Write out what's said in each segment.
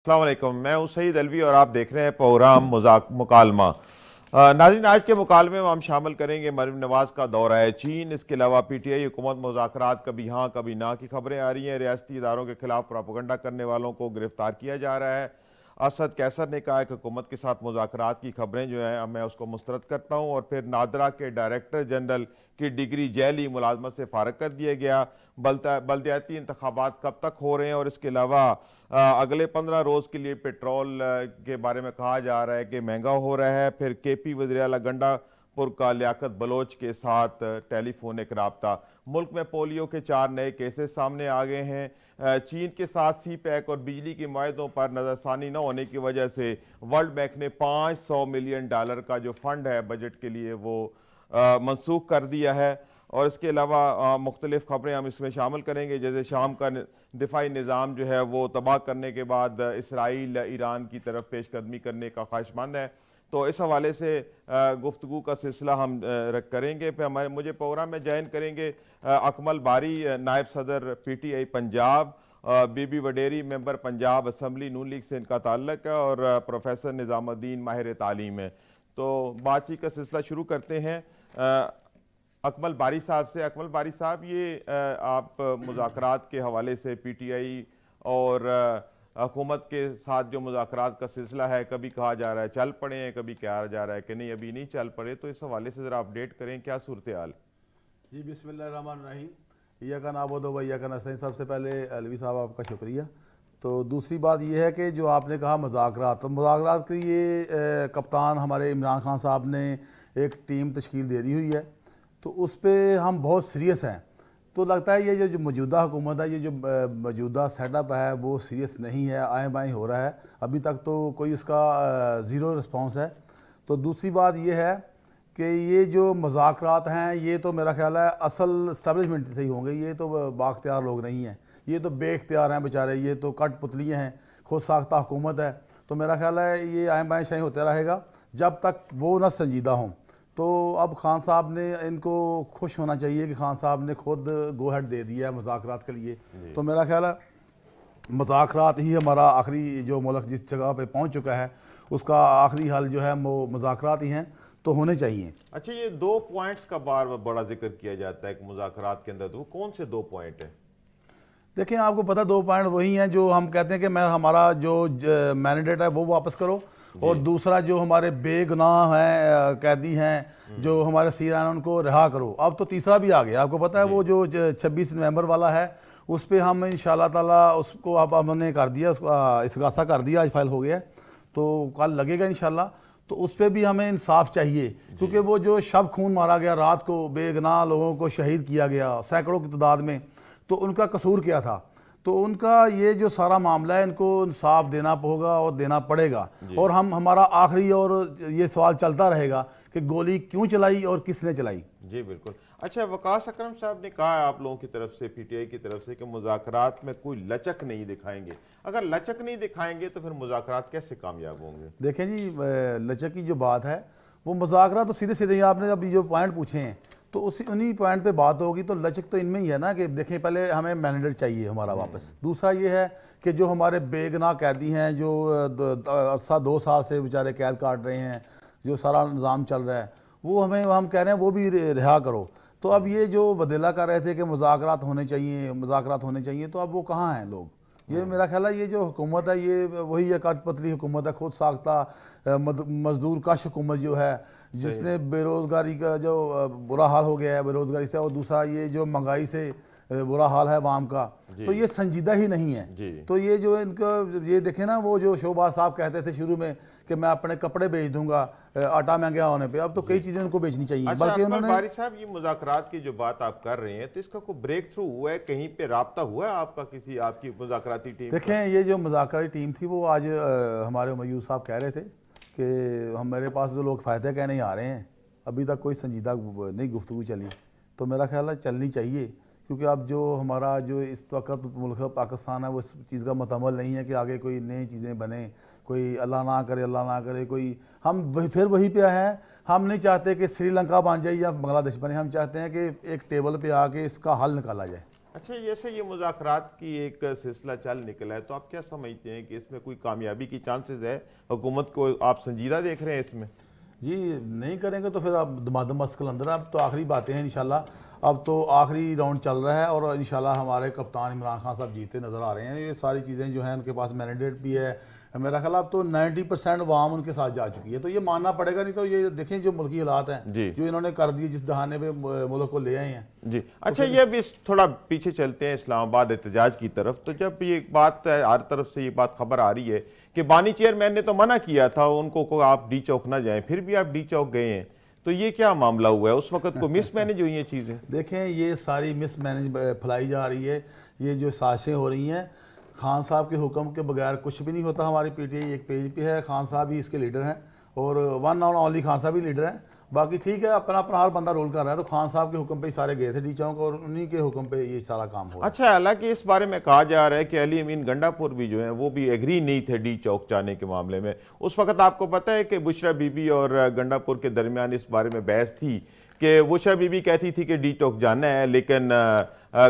अस्सलाम वालेकुम, मैं हूं सईद अलवी और आप देख रहे हैं प्रोग्राम मजाक मुकालमा। नाज़रीन, आज के मुकालमे में हम शामिल करेंगे मरीम नवाज का दौरा है चीन। इसके अलावा पीटीआई हुकूमत मुज़ाकरात कभी हाँ कभी ना की खबरें आ रही हैं। रियासती इदारों के खिलाफ प्रोपेगेंडा करने वालों को गिरफ्तार किया जा रहा है। असद कैसर ने कहा है कि हुकूमत के साथ मुज़ाकरात की खबरें जो हैं मैं उसको मुस्तरद करता हूँ। और फिर नादरा के डायरेक्टर जनरल की डिग्री जैली मुलाजमत से फारग कर दिया गया। बल्दियाती इंतखाबात कब तक हो रहे हैं और इसके अलावा अगले 15 रोज़ के लिए पेट्रोल के बारे में कहा जा रहा है कि महंगा हो रहा है। फिर केपी वज़ीर आला गंडापुर का लियाकत बलोच के साथ टेलीफोनिक रबता। मुल्क में पोलियो के 4 नए केसेस सामने आ गए हैं। चीन के साथ सी पैक और बिजली के माहदों पर नज़रसानी न होने की वजह से वर्ल्ड बैंक ने $500 मिलियन का जो फंड है बजट के लिए वो मनसूख कर दिया है। और इसके अलावा मुख्तलिफ खबरें हम इसमें शामिल करेंगे, जैसे शाम का दिफाई निज़ाम जो है वो तबाह करने के बाद इसराइल ईरान की तरफ पेशकदमी करने का ख्वाहिशमंद है। तो इस हवाले से गुफ्तगू का सिलसिला हम करेंगे। फिर मुझे प्रोग्राम में ज्वाइन करेंगे अकमल बारी, नायब सदर PTI पंजाब, बीबी वडेरी मेंबर पंजाब असम्बली नून लीग से इनका ताल्लुक है, और प्रोफेसर निज़ामुद्दीन माहिर तालीम है। तो बातचीत का सिलसिला शुरू करते हैं अकमल बारी साहब से। अकमल बारी साहब, ये आप मुज़ाकरात के हवाले से PTI और हुकूमत के साथ जो मुज़ाकरात का सिलसिला है, कभी कहा जा रहा है चल पड़े हैं, कभी कहा जा रहा है कि नहीं अभी नहीं चल पड़े, तो इस हवाले से ज़रा अपडेट करें, क्या सूरत हाल? जी बिस्मिल्लाहिर्रहमानिर्रहीम। यह का नाबोदो भैया का नसैन। सबसे पहले अलवी साहब आपका शुक्रिया। तो दूसरी बात यह है कि जो आपने कहा मुज़ाकरात, तो मुज़ाकरात के लिए कप्तान हमारे इमरान खान साहब ने एक टीम तश्कील दे दी हुई है, तो उस पर हम बहुत सीरियस हैं। तो लगता है ये जो मौजूदा हुकूमत है, ये जो मौजूदा सेटअप है वो सीरियस नहीं है, आए बाएँ हो रहा है। अभी तक तो कोई उसका ज़ीरो रिस्पॉन्स है। तो दूसरी बात यह है कि ये जो मज़ाकरात हैं ये तो मेरा ख्याल है असल इस्टेब्लिशमेंट से ही होंगे। ये तो बाख्तियार लोग नहीं हैं, ये तो बेख्तियार हैं बेचारे, ये तो कठपुतलियाँ हैं, खुद साख्ता हुकूमत है। तो मेरा ख्याल है ये आए बाएँ शाही होता रहेगा जब तक वो ना संजीदा हों। तो अब खान साहब ने, इनको खुश होना चाहिए कि खान साहब ने खुद गो हेड दे दिया है मुज़ाकरात के लिए। तो मेरा ख्याल है मुज़ाकरात ही हमारा आखिरी, जो मुल्क जिस जगह पे पहुंच चुका है उसका आखिरी हल जो है वो मुज़ाकरात ही हैं, तो होने चाहिए। अच्छा, ये 2 पॉइंट्स का बार बड़ा जिक्र किया जाता है कि मुज़ाकरात के अंदर, तो वो कौन से 2 पॉइंट हैं? देखिए आपको पता 2 पॉइंट वही हैं जो हम कहते हैं कि मैं हमारा जो मैंडेट है वो वापस करो, और दूसरा जो हमारे बेगुनाह हैं कैदी हैं जो हमारे सीरान उनको रिहा करो। अब तो तीसरा भी आ गया, आपको पता है वो जो 26 नवंबर वाला है उस पर हम इंशाल्लाह ताला उसको अब हमने कर दिया, उसका इस्गासा कर दिया, आज फाइल हो गया, तो कल लगेगा इंशाल्लाह। तो उस पर भी हमें इंसाफ चाहिए, क्योंकि वो जो शब खून मारा गया रात को, बेगुनाह लोगों को शहीद किया गया सैकड़ों की तादाद में, तो उनका कसूर क्या था? तो उनका ये जो सारा मामला है इनको इंसाफ देना होगा और देना पड़ेगा। और हम हमारा आखिरी और ये सवाल चलता रहेगा कि गोली क्यों चलाई और किसने चलाई। जी बिल्कुल। अच्छा, वकास अकरम साहब ने कहा आप लोगों की तरफ से, PTI की तरफ से, कि मुज़ाकरात में कोई लचक नहीं दिखाएंगे। अगर लचक नहीं दिखाएंगे तो फिर मुज़ाकरात कैसे कामयाब होंगे? देखें जी, लचक की जो बात है वो मुज़ाकरात तो सीधे सीधे ही आपने अभी जो पॉइंट पूछे हैं तो उसी उन्हीं पॉइंट पे बात होगी। तो लचक तो इनमें ही है ना कि देखें, पहले हमें मैंडेट चाहिए हमारा वापस। दूसरा ये है कि जो हमारे बेगुनाह कैदी हैं जो 2 साल से बेचारे कैद काट रहे हैं, जो सारा निज़ाम चल रहा है वो हम कह रहे हैं वो भी रिहा करो। तो अब ये जो वदेला कर रहे थे कि मुज़ाकरात होने चाहिए, मुज़ाकरात होने चाहिए, तो अब वो कहाँ हैं लोग? ये मेरा ख्याल है ये जो हुकूमत है ये वही है कठपुतली हुकूमत है, खुद साख्ता मजदूर कश हुकूमत जो है, जिसने बेरोज़गारी का जो बुरा हाल हो गया है बेरोज़गारी से, और दूसरा ये जो महंगाई से बुरा हाल है आवाम का, तो ये संजीदा ही नहीं है। तो ये जो इनको ये देखें ना, वो जो शोबाज साहब कहते थे शुरू में कि मैं अपने कपड़े बेच दूंगा आटा महंगा होने पे, अब तो कई चीज़ें उनको बेचनी चाहिए। अच्छा, बल्कि उन्होंने बारी साहब, ये मुज़ाकरात की जो बात आप कर रहे हैं तो इसका कोई ब्रेक थ्रू हुआ है, कहीं पे राब्ता हुआ है आपका किसी आपकी मुज़ाकराती टीम? देखें ये जो मुज़ाकराती टीम थी वो आज हमारे मयूर साहब कह रहे थे कि मेरे पास जो लोग फ़ायदे कहने आ रहे हैं, अभी तक कोई संजीदा नहीं गुफ्तगू चली। तो मेरा ख्याल है चलनी चाहिए, क्योंकि अब जो हमारा जो इस वक्त मुल्क पाकिस्तान है वो इस चीज़ का मुतमल नहीं है कि आगे कोई नई चीज़ें बने, कोई अल्लाह ना करे कोई, हम फिर वही पे हैं। हम नहीं चाहते कि श्रीलंका बन जाए या बांग्लादेश बने, हम चाहते हैं कि एक टेबल पे आके इसका हल निकाला जाए। अच्छा, जैसे ये मुज़ाकरात की एक सिलसिला चल निकला है, तो आप क्या समझते हैं कि इसमें कोई कामयाबी की चांसेस है? हुकूमत को आप संजीदा देख रहे हैं इसमें? जी नहीं करेंगे तो फिर अब दमादम मस्कल अंदर है। अब तो आखिरी बातें हैं इंशाल्लाह। अब तो आखिरी राउंड चल रहा है और इंशाल्लाह हमारे कप्तान इमरान खान साहब जीते नज़र आ रहे हैं। ये सारी चीज़ें जो हैं उनके पास मैंडेट भी है। मेरा ख्याल अब तो 90% वाम उनके साथ जा चुकी है, तो ये मानना पड़ेगा। नहीं तो ये देखें जो मुल्की हालात हैं जी जो इन्होंने कर दिए, जिस दहाने पे मुल्क को ले आए हैं। जी। अच्छा, ये अभी थोड़ा पीछे चलते हैं इस्लामाबाद एहतजाज की तरफ। तो जब ये बात हर तरफ से ये बात खबर आ रही है कि बानी चेयरमैन ने तो मना किया था उनको को आप डी चौक ना जाएं, फिर भी आप डी चौक गए हैं, तो ये क्या मामला हुआ है? उस वक्त को मिसमैनेज हुई हैं चीज़ें? देखें ये सारी मिसमैनेज फैलाई जा रही है। ये जो साजिशें हो रही हैं, खान साहब के हुक्म के बगैर कुछ भी नहीं होता। हमारी पीटीआई एक पेज पे है, खान साहब ही इसके लीडर हैं और वन ऑन ओनली खान साहब ही लीडर हैं। बाकी ठीक है, अपना अपना हर बंदा रोल कर रहा है। तो खान साहब के हुक्म पे ही सारे गए थे डी चौक और उन्हीं के हुक्म पे ये सारा काम हो रहा है। अच्छा, हालांकि इस बारे में कहा जा रहा है कि अली अमीन गंडापुर भी जो है वो भी एग्री नहीं थे डी चौक जाने के मामले में। उस वक्त आपको पता है कि बुशरा बीबी और गंडापुर के दरमियान इस बारे में बहस थी कि बुशरा बीबी कहती थी कि डी चौक जाना है, लेकिन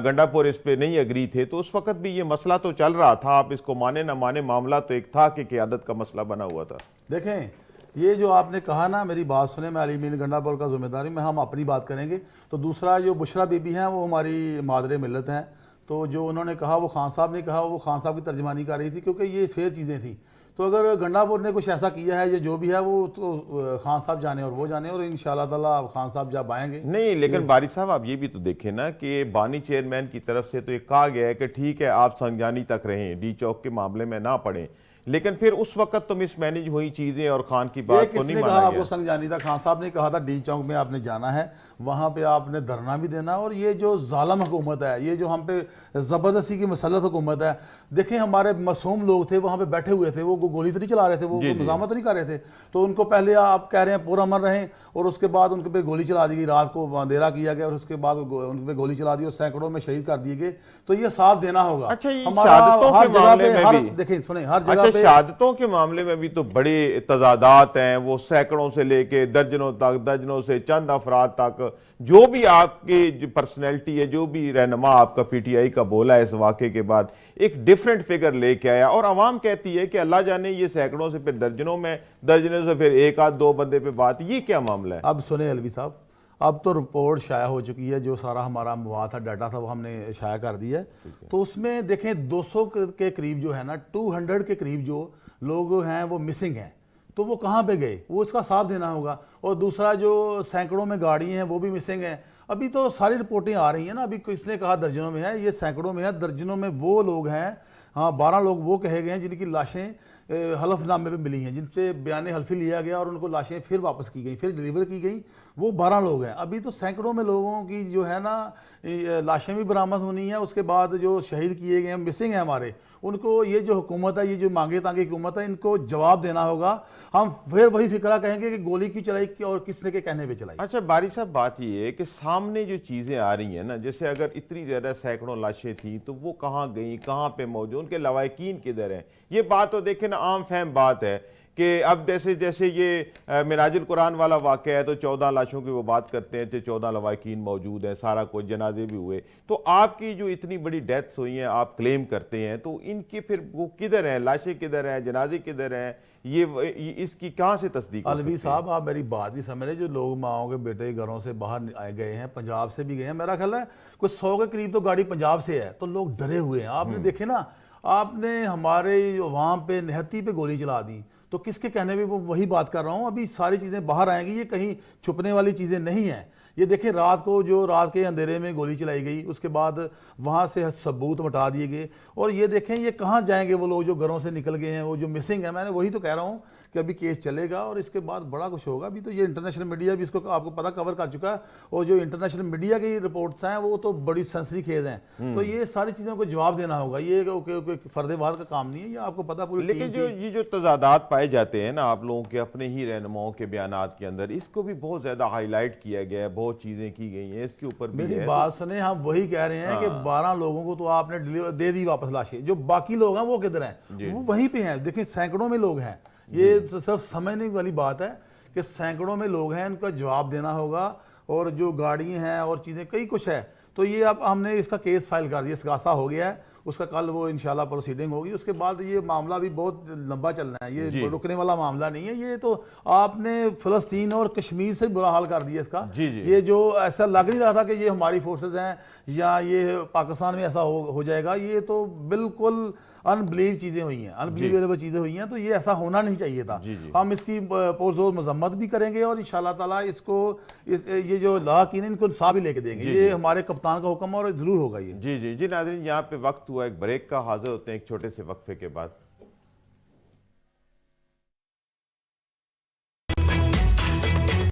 गंडापुर इस पे नहीं एग्री थे। तो उस वक्त भी ये मसला तो चल रहा था, आप इसको माने ना माने, मामला तो एक था कि क़यादत का मसला बना हुआ था। देखें ये जो आपने कहा ना, मेरी बात सुने, मैं अली अमीन गंडापुर का जिम्मेदारी में हम अपनी बात करेंगे। तो दूसरा जो बुशरा बीबी हैं वो हमारी मादरे मिल्लत हैं। तो जो उन्होंने कहा वो खान साहब ने कहा, वो खान साहब की तर्जमानी कर रही थी क्योंकि ये फेयर चीज़ें थी। तो अगर गंडापुर ने कुछ ऐसा किया है या जो भी है वो तो खान साहब जाने और वो जाने, और इंशाल्लाह ताला खान साहब जब आएंगे। नहीं, लेकिन बारी साहब आप ये भी तो देखें ना कि बानी चेयरमैन की तरफ से तो ये कहा गया है कि ठीक है आप संज्ञानी तक रहें, डी चौक के मामले में ना पड़ें, लेकिन फिर उस वक्त तो मिसमैनेज हुई चीजें और खान की बात को नहीं किसने कहा माना आपको गया। संज्ञानी था? खान साहब ने कहा था डी चौक में आपने जाना है, वहाँ पे आपने धरना भी देना। और ये जो जालम हुकूमत है, ये जो हम पे ज़बरदस्ती की मसलत हुकूमत है, देखें हमारे मासूम लोग थे वहाँ पे बैठे हुए थे, वो गोली तो नहीं चला रहे थे, वो मज़ामत नहीं कर रहे थे। तो उनको पहले आप कह रहे हैं पुरअमन रहें और उसके बाद उनके पे गोली चला दी गई, रात को अंधेरा किया गया और उसके बाद उनके पे गोली चला दी और सैकड़ों में शहीद कर दिए गए। तो ये साफ देना होगा। अच्छा, ये हमारा शहादतों हर के जगह मामले पे में भी देखें सुने, हर जगह अच्छा, पे शहादतों के मामले में भी तो बड़े तजादात हैं, वो सैकड़ों से लेके दर्जनों तक, दर्जनों से चंद अफराद तक। जो भी आपकी पर्सनैलिटी है, जो भी रहनुमा आपका पीटीआई का बोला है इस वाक़े के बाद, एक डिफरेंट फिगर लेके आया और अवाम कहती है कि अल्लाह जाने ये सैकड़ों से फिर दर्जनों में, दर्जनों से फिर एक आध दो बंदे पे बात, ये क्या मामला है? अब सुने अलवी साहब, अब तो रिपोर्ट शाया हो चुकी है, जो सारा हमारा मवाद था, डाटा था, वो हमने शाया कर दिया है। तो उसमें देखें 200 के करीब जो है ना, 200 के करीब जो लोग हैं वो मिसिंग हैं। तो वो कहाँ पे गए, वो इसका साफ देना होगा। और दूसरा जो सैकड़ों में गाड़ी हैं वो भी मिसिंग हैं। अभी तो सारी रिपोर्टें आ रही हैं ना, अभी किसने कहा दर्जनों में है, ये सैकड़ों में है, दर्जनों में वो लोग हैं। हाँ, 12 लोग वो कहे गए हैं जिनकी लाशें हलफनामे पे मिली हैं, जिनसे बयान हल्फी लिया गया और उनको लाशें फिर वापस की गई, फिर डिलीवर की गई। वो 12 लोग हैं। अभी तो सैकड़ों में लोगों की जो है ना लाशें भी बरामद होनी है। उसके बाद जो शहीद किए गए हैं, मिसिंग हैं हमारे, उनको ये जो हुकूमत है, ये जो मांगे तांगे हुकूमत है, इनको जवाब देना होगा। हम फिर वही फिक्रा कहेंगे कि गोली क्यों चलाई और किसने के कहने पे चलाई। अच्छा बारी साहब, बात ये है कि सामने जो चीज़ें आ रही हैं ना, जैसे अगर इतनी ज़्यादा सैकड़ों लाशें थी तो वो कहाँ गई, कहाँ पे मौजूद, उनके लवाकिन किधर हैं? ये बात तो देखें ना, आम फहम बात है कि अब जैसे जैसे ये मिराजुल कुरान वाला वाक़या है तो 14 लाशों की वो बात करते हैं तो 14 लवाकिन मौजूद हैं, सारा कुछ, जनाजे भी हुए। तो आपकी जो इतनी बड़ी डेथ्स हुई हैं आप क्लेम करते हैं, तो इनकी फिर वो किधर हैं, लाशें किधर हैं, जनाजे किधर हैं? ये इसकी कहाँ से तस्दीक हो अलवी सकती है? साहब आप मेरी बात भी समझ रहे, जो लोग माओ के बेटे घरों से बाहर आए गए हैं, पंजाब से भी गए हैं, मेरा ख्याल है कुछ 100 के करीब तो गाड़ी पंजाब से है। तो लोग डरे हुए हैं। आपने देखे ना, आपने हमारे वहाँ पे निहत्ती पे गोली चला दी। तो किसके कहने पे वो वही बात कर रहा हूँ, अभी सारी चीज़ें बाहर आएंगी, ये कहीं छुपने वाली चीज़ें नहीं हैं। ये देखें रात को जो रात के अंधेरे में गोली चलाई गई, उसके बाद वहाँ से सबूत हटा दिए गए। और ये देखें ये कहाँ जाएंगे वो लोग जो घरों से निकल गए हैं, वो जो मिसिंग है। मैंने वही तो कह रहा हूँ कि अभी केस चलेगा और इसके बाद बड़ा कुछ होगा। अभी तो ये इंटरनेशनल मीडिया भी इसको आपको पता कवर कर चुका है, और जो इंटरनेशनल मीडिया की रिपोर्ट्स हैं वो तो बड़ी सनसनीखेज हैं। तो ये सारी चीज़ों को जवाब देना होगा। ये कोई फर्देबाद का काम नहीं है, ये आपको पता पूरी लेकिन टीम ये जो तजादात पाए जाते हैं ना आप लोगों के अपने ही रहनुमाओं के बयानात के अंदर, इसको भी बहुत ज्यादा हाईलाइट किया गया है, बहुत चीजें की गई हैं इसके ऊपर भी मेरी है। बात सुने, हम वही कह रहे हैं कि 12 लोगों को तो आपने डिलीवर दे दी वापस लाशें, जो बाकी लोग हैं वो किधर हैं? वो वहीं पे हैं। देखिए सैकड़ों में लोग हैं। ये तो सिर्फ समझने वाली बात है कि सैकड़ों में लोग हैं, इनका जवाब देना होगा। और जो गाड़ी हैं और चीज़ें कई कुछ है, तो ये अब हमने इसका केस फाइल कर दिया, इस्गासा हो गया है, उसका कल वो इंशाल्लाह प्रोसीडिंग होगी। उसके बाद ये मामला भी बहुत लंबा चलना है, जी। ये रुकने वाला मामला नहीं है। ये तो आपने फ़लस्तीन और कश्मीर से बुरा हाल कर दिया इसका। जी, जी। ये जो ऐसा लग नहीं रहा था कि ये हमारी फोर्सेस हैं या ये पाकिस्तान में ऐसा हो जाएगा, ये तो बिल्कुल अनबिलीव चीज़ें हुई हैं, अनबिलीवेबल चीज़ें हुई हैं। तो ये ऐसा होना नहीं चाहिए था। जी, जी। हम इसकी पुरजोर मजम्मत भी करेंगे और इंशाल्लाह ताला इसको ये जो ला की इनको इंसाफ भी लेके देंगे। ये हमारे कप्तान का हुक्म और ज़रूर होगा ये। जी जी जी नाज़रीन, यहाँ पे वक्त हुआ एक ब्रेक का, हाजिर होते हैं एक छोटे से वक्फे के बाद।